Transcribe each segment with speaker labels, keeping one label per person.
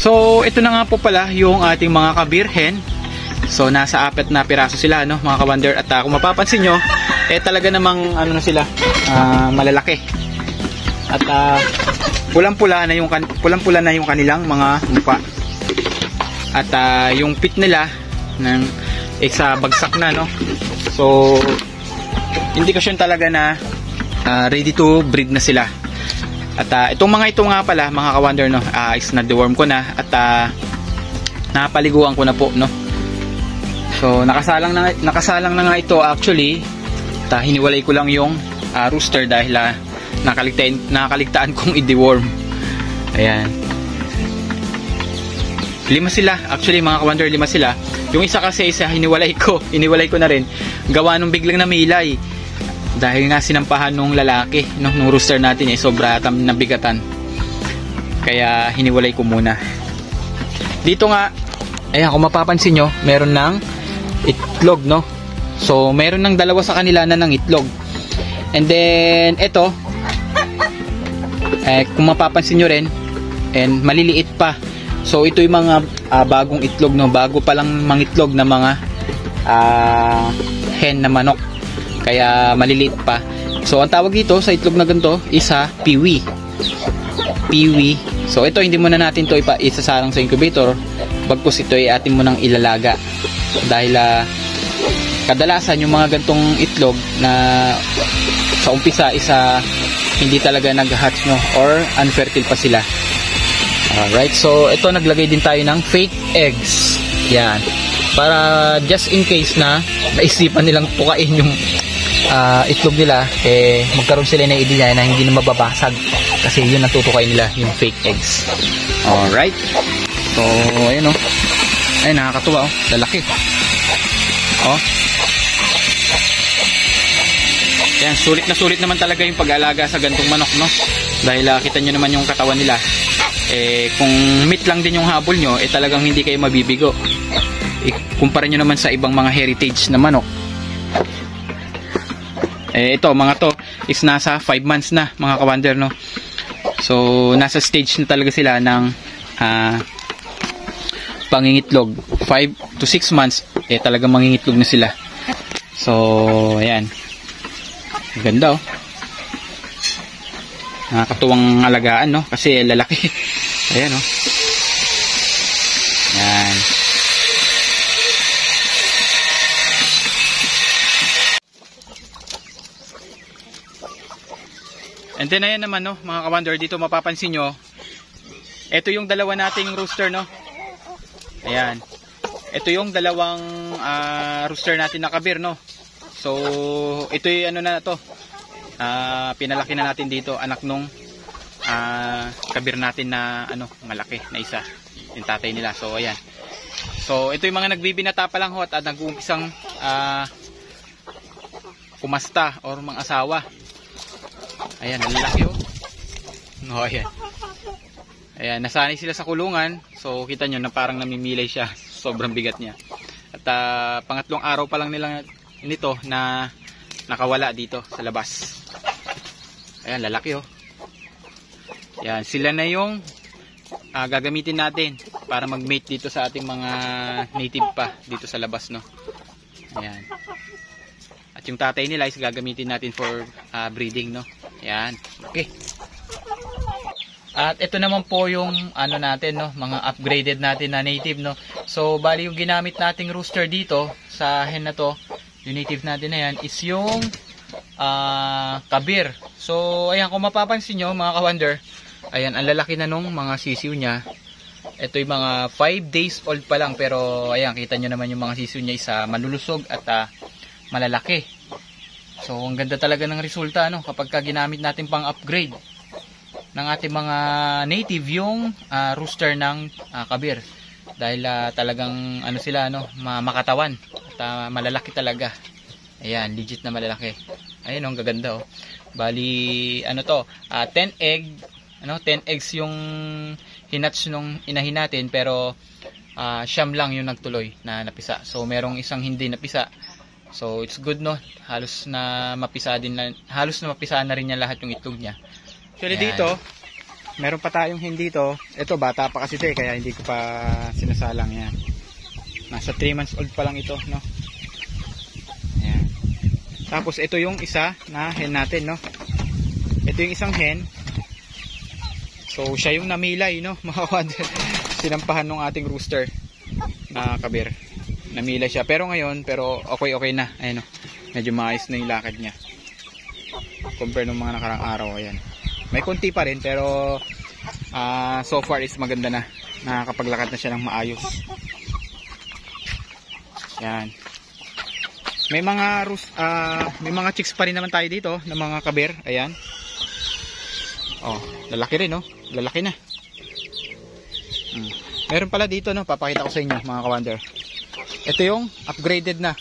Speaker 1: So, ito na nga po pala yung ating mga kabirhen. So, nasa 4 na piraso sila, no, mga ka-wonder. At kung mapapansin nyo, talaga namang ano na sila, malalaki. At pulang-pula na yung kanilang mga mukha. At yung pit nila ng isa bagsak na, no. So, indikasyon talaga na ready to breed na sila. At itong mga ito nga pala, mga ka-wonder, no, is na-deworm ko na at napaliguan ko na po, no. So nakasalang na nga ito actually. Hiniwalay ko lang yung rooster dahil nakaligtaan kong i-deworm. Ayan. 5 sila. Actually, mga ka-wonder, 5 sila. Yung isa kasi hiniwalay ko na rin. Gawa nung biglang namilay. Dahil nga sinampahan nung lalaki, no, nung rooster natin sobra nabigatan. Kaya hiniwalay ko muna. Dito nga, ayan, kung mapapansin nyo, meron ng itlog, no. So meron ng 2 sa kanila na ng itlog. And then ito, kung mapapansin nyo rin, and maliliit pa. So ito yung mga bagong itlog, no. Bago pa lang mangitlog na mga hen na manok. Kaya maliliit pa. So ang tawag dito sa itlog na ganito is piwi. Piwi. So ito, hindi muna natin to isasarang sa incubator. Bagkus ito ay atin mo nang ilalaga. Dahil kadalasan yung mga gantong itlog na sa umpisa hindi talaga nag-hatch, no, or unfertile pa sila. Alright, so ito, naglagay din tayo ng fake eggs. Yan. Para just in case na naisipan nilang pukain yung itlog nila, magkaroon sila ng idea na hindi na mababasag, kasi yun ang tutukay nila, yung fake eggs. Alright, so ayun, oh. Ayun, nakakatuwa, oh. Lalaki, oh. Yan, sulit naman talaga yung pag-alaga sa gantong manok, no, dahil kita nyo naman yung katawan nila. Kung meat lang din yung habol nyo, talagang hindi kayo mabibigo. Kumpara nyo naman sa ibang mga heritage na manok. Ito, mga to is nasa 5 months na, mga ka-wonder, no. So nasa stage na talaga sila ng pangingitlog. 5 to 6 months talagang mangingitlog na sila. So ayan, ganda, oh. Nakakatuwang alagaan, no, kasi lalaki. Ayan, oh. Ayan. And then ayan naman, no, mga ka-wonder, dito mapapansin nyo, ito yung 2 nating rooster, no. Ayan. Ito yung 2 rooster natin na kabir, no. So ito yung ano na to, pinalaki na natin dito, anak nung kabir natin na malaki na isa, yung tatay nila. So ayan. So ito yung mga nagbibinata pa lang ho at nag-uumpisang kumasta or mga asawa. Ayan, lalaki, oh. No, ayan. Ayan, nasanay sila sa kulungan. So kita nyo na parang namimilay siya. Sobrang bigat niya. At pangatlong araw pa lang nito na nakawala dito sa labas. Ayan, lalaki, oh. Ayan, sila na yung gagamitin natin para mag-mate dito sa ating mga native pa dito sa labas, no. Ayan. At yung tatay nila is gagamitin natin for breeding, no. Ayan. Okay. At ito naman po yung natin, no, mga upgraded natin na native, no. So bali yung ginamit nating rooster dito sa hen na to, yung native natin na yan, is yung kabir. So ayan, kung mapapansin nyo, mga ka-wonder, ayan, ang lalaki na nung mga sisiw niya. Ito yung mga 5 days old pa lang, pero ayan, kita nyo naman yung mga sisiw niya isa malulusog at malalaki. So ang ganda talaga ng resulta, no, kapag ginamit natin pang upgrade ng ating mga native yung rooster ng kabir, dahil talagang sila, makatawan at malalaki talaga. Ayan, legit na malalaki. Ayun, ang gaganda, oh. Bali 10 eggs yung hinatch nung inahin natin, pero siyam lang yung nagtuloy na napisa. So merong isang hindi napisa. So it's good, no? Halos na mapisa na rin niya lahat yung itlog niya. Actually dito, meron pa tayong hindi dito. Ito, bata pa kasi ito eh, kaya hindi ko pa sinasalang yan. Nasa 3 months old pa lang ito, no? Ayan. Tapos ito yung isa na hen natin, no? Ito yung isang hen. So siya yung namilay, no? Sinampahan ng ating rooster na kabir. Namilay siya. Pero ngayon, okay na. Ayan, no? Medyo maayos na yung lakad niya. Compare nung mga nakarang araw, ayan. May konti pa rin, pero so far is maganda na. Nakakapaglakad na siya ng maayos. Yan. May mga chicks pa rin naman tayo dito ng mga kabir. Ayan. Oh, lalaki rin, no? Lalaki na. Meron pala dito, no? Papakita ko sa inyo, mga ka-wonder. Ito yung upgraded na.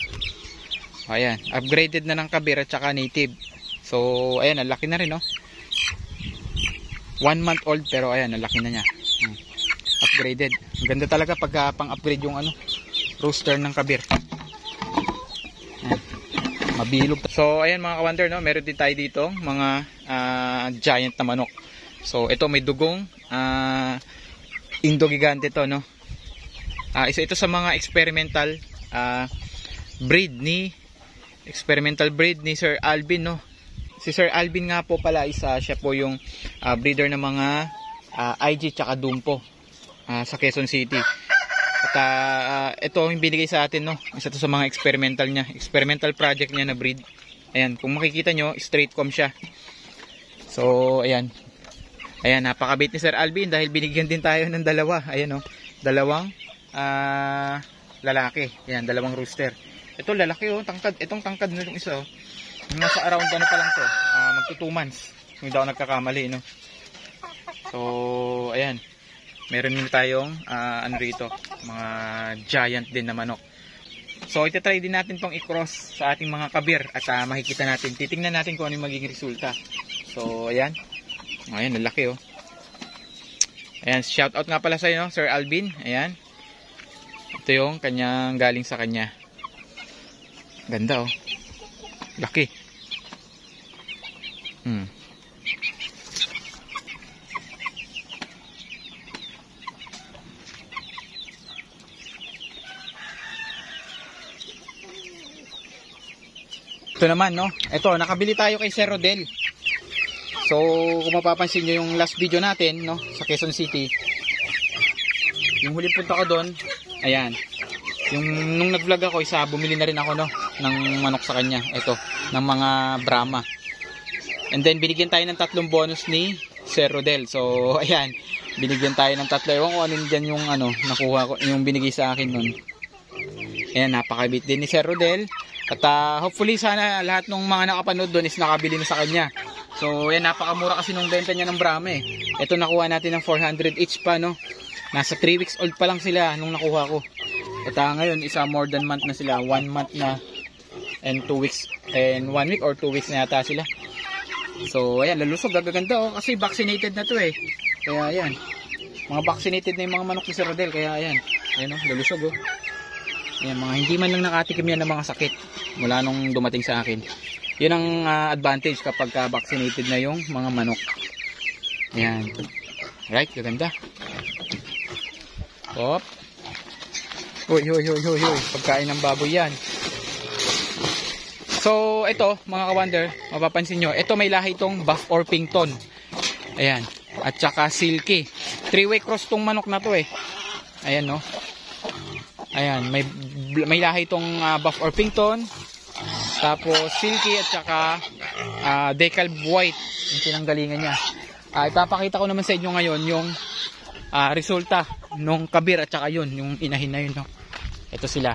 Speaker 1: Ayan, upgraded na ng kabir at saka native. So, ayan, lalaki na rin, no? 1 month old, pero ayan, lalaki na niya. Upgraded. Ang ganda talaga pag pang-upgrade yung rooster ng kabir. Ayan. Mabilog. So ayan mga ka-wonder, no? Meron din tayo dito mga giant na manok. So ito may dugong Indo-Gigante to, no? Isa ito sa mga experimental breed ni Sir Alvin, no? Si Sir Alvin nga po pala siya po yung breeder ng mga IG tsaka Dumpo sa Quezon City. At ito yung binigay sa atin, no? Isa to sa mga experimental project niya na breed. Ayan, kung makikita nyo, straight comb siya. So ayan, napakabait ni Sir Alvin dahil binigyan din tayo ng dalawa. Ayan, no? Dalawang lalaki. Ayan, dalawang rooster. Ito lalaki, oh, tangkad. Itong tangkad na itong isa, oh. Nasa around ano pa lang to, magto 2 months. Hindi ako nagkakamali, no? So ayan, meron din tayong rito, mga giant din na manok. So itatry din natin tong i-cross sa ating mga kabir at makikita natin, titingnan natin kung ano yung magiging resulta. So ayan, lalaki, oh. Ayan, shout out nga pala sa iyo, no, Sir Alvin. Ayan, ito yung kanyang galing sa kanya. Ganda, oh. Laki. Ito naman, no? Ito, nakabili tayo kay Sir Rodel. So, kung mapapansin nyo yung last video natin, no? Sa Quezon City. Yung huling punta ko doon, ayan. Nung nag-vlog ako, bumili na rin ako, no? Ng manok sa kanya. Ito, ng mga Brahma. And then, binigyan tayo ng 3 bonus ni Sir Rodel. So, ayan. Binigyan tayo ng 3. Ewan ko ano dyan yung nakuha ko, yung binigay sa akin nun. Ayan, napakabait din ni Sir Rodel. At hopefully sana lahat ng mga nakapanood doon is nakabili na sa kanya. So yan, napakamura kasi nung benta niya ng Brahma eh. Ito nakuha natin ng 400 each pa, no. Nasa 3 weeks old pa lang sila nung nakuha ko. At ngayon more than month na sila. 1 month na and 2 weeks and 1 week or 2 weeks na yata sila. So ayan, lalusog, gaganda, oh, kasi vaccinated na to eh. Kaya ayan, mga vaccinated na yung mga manok ni Sir Rodel. Kaya ayan, oh, lalusog, oh. Ayan, mga hindi man lang nakatikim yan ng mga sakit mula nung dumating sa akin. Yun ang advantage kapag vaccinated na yung mga manok. Ayan. Right, gaganda. Hop. Uy. Pagkain ng baboy yan. So, ito, mga ka-wonder, mapapansin nyo, ito may lahi itong Buff Orpington. Ayan. At saka Silky. 3-way cross tong manok na to eh. Ayan, no. Ayan, may lahi itong Buff Orpington, tapos Silky at saka Decal White yung pinanggalingan niya. Ipapakita ko naman sa inyo ngayon yung resulta nung kabir at saka yun, yung inahin na yun, no? Ito sila.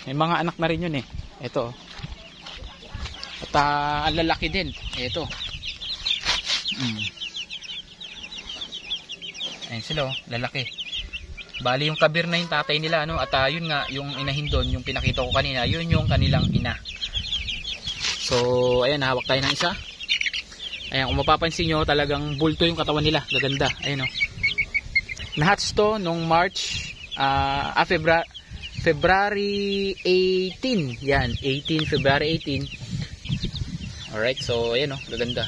Speaker 1: May mga anak na rin yun eh. Ito. At ang lalaki din. Ito. Ayan sila, oh, lalaki. Bali yung kabir na yung tatay nila, no? At yun nga, yung inahin doon, yung pinakita ko kanina, yun yung kanilang ina. So ayan, nahawak tayo ng isa. Ayan, kung mapapansin nyo, talagang bulto yung katawan nila. Gaganda, ayan, no? Nahatch to nung February 18. Yan, February 18. Alright, so ayan, no? Gaganda.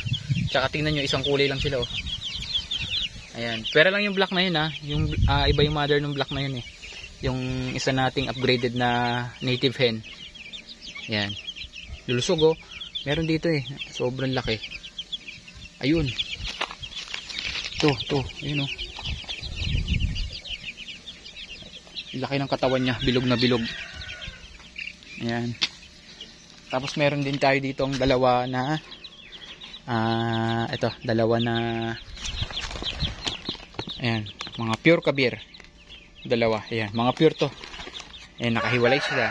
Speaker 1: Tsaka tingnan nyo, isang kulay lang sila, oh. Ayan. Pero lang yung black na yun, ha. Yung, iba yung mother ng black na yun, eh. Yung isa nating upgraded na native hen. Ayan. Lulusog, oh. Meron dito, eh. Sobrang laki. Ayun. To. Ayun, oh. Laki ng katawan niya. Bilog na bilog. Ayan. Tapos meron din tayo dito ang dalawa na dalawa na ayan, mga pure kabir. Dalawa. Ayan, mga pure to. Ayan, nakahiwalay sila.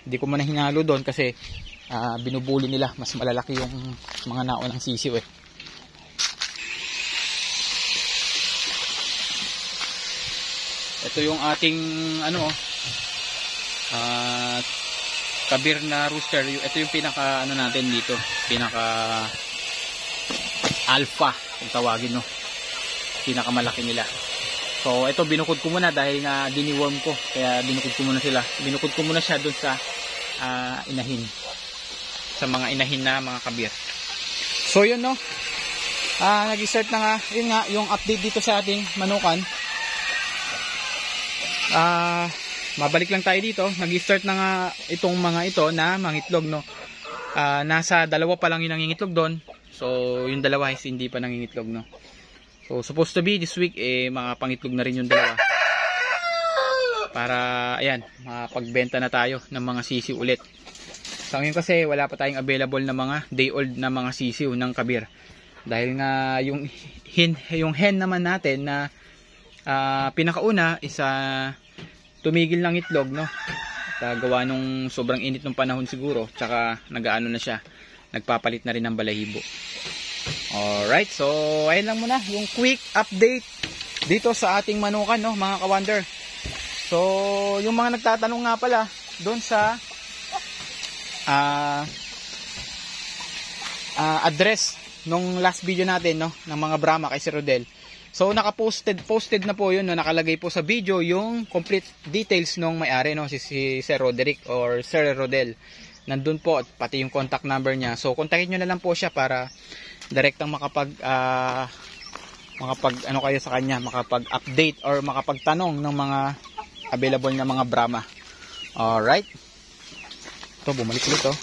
Speaker 1: Hindi ko muna hinalo doon kasi binubuli nila. Mas malalaki yung mga naunang sisiw, eh. Ito yung ating kabir na rooster. Ito yung pinaka natin dito, pinaka alpha kung tawagin, no, pinaka malaki nila. So ito binukod ko muna dahil nga diniworm ko, kaya binukod ko muna siya doon sa inahin, sa mga inahin na mga kabir. So yun, no, nag-start na nga, yun nga yung update dito sa ating manukan. Mabalik lang tayo dito. Nag-start na nga itong mga ito na mangitlog, no. Nasa dalawa pa lang yung nangingitlog doon. So yung dalawa is hindi pa nangingitlog, no. So supposed to be this week mga pangitlog na rin yung dalawa. Para ayan, makapagbenta na tayo ng mga sisiw ulit. Sa ngayon kasi wala pa tayong available na mga day old na mga sisiw ng kabir. Dahil nga yung hen naman natin na pinakauna is tumigil ng itlog, no. At gawa nung sobrang init ng panahon siguro, tsaka nagaano na siya, nagpapalit na rin ng balahibo. Alright, so ayun lang muna yung quick update dito sa ating manukan, no, mga ka-wonder. So yung mga nagtatanong nga pala doon sa address nung last video natin, no, ng mga Brahma kay Sir Rodel. So posted na po yun, no? Nakalagay po sa video yung complete details nung may-ari, no, si Sir Roderick or Sir Rodel. Nandun po at pati yung contact number niya. So kontakin niyo na lang po siya para direktang makapag kayo sa kanya, makapag-update or makapagtanong ng mga available na mga Brahma. Alright. Ito, bumalik ulit, oh.